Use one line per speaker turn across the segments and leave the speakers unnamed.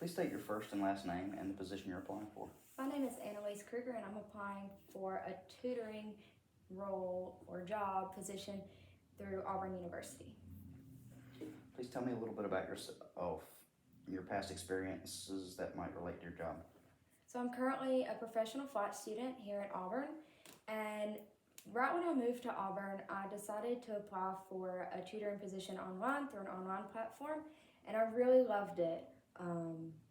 Please state your first and last name and the position you're applying for.
My name is Annalise Kruger, and I'm applying for a tutoring role or job position through Auburn University.
Please tell me a little bit about your past experiences that might relate to your job.
So I'm currently a professional flight student here at Auburn, and right when I moved to Auburn, I decided to apply for a tutoring position online through an online platform, and I really loved it.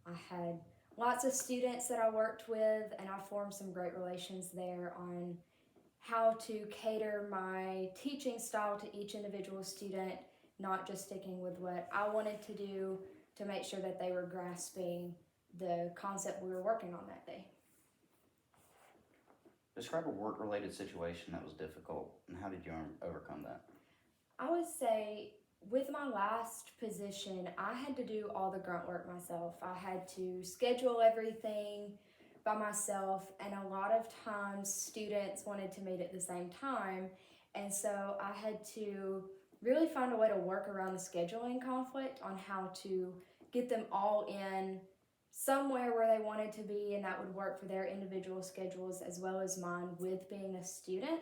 I had lots of students that I worked with, and I formed some great relations there on how to cater my teaching style to each individual student, not just sticking with what I wanted to do to make sure that they were grasping the concept we were working on that day.
Describe a work-related situation that was difficult, and how did you overcome that?
I would say with my last position, I had to do all the grunt work myself. I had to schedule everything by myself, and a lot of times students wanted to meet at the same time, and so I had to really find a way to work around the scheduling conflict on how to get them all in somewhere where they wanted to be, and that would work for their individual schedules as well as mine with being a student.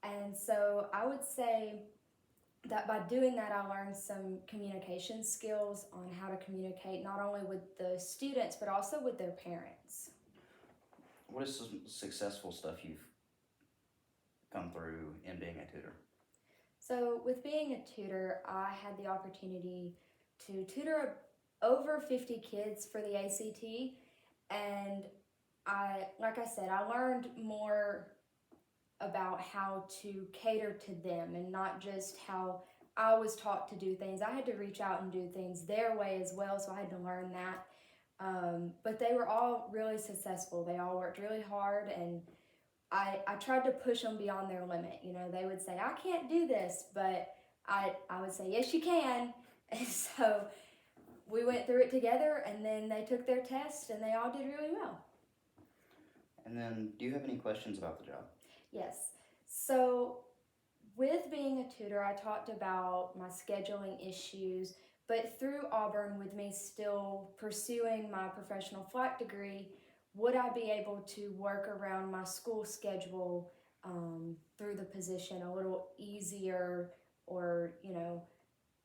And so I would say that by doing that, I learned some communication skills on how to communicate not only with the students but also with their parents.
What is some successful stuff you've come through in being a tutor?
So with being a tutor, I had the opportunity to tutor over 50 kids for the ACT, and like I said, I learned more about how to cater to them and not just how I was taught to do things. I had to reach out and do things their way as well, so I had to learn that. But they were all really successful. They all worked really hard, and I tried to push them beyond their limit. You know, they would say, I can't do this, but I would say, yes, you can. And so we went through it together, and then they took their test, and they all did really well.
And then, do you have any questions about the job?
Yes. So with being a tutor, I talked about my scheduling issues, but through Auburn, with me still pursuing my professional flight degree, would I be able to work around my school schedule through the position a little easier, or, you know,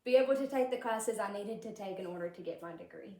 be able to take the classes I needed to take in order to get my degree?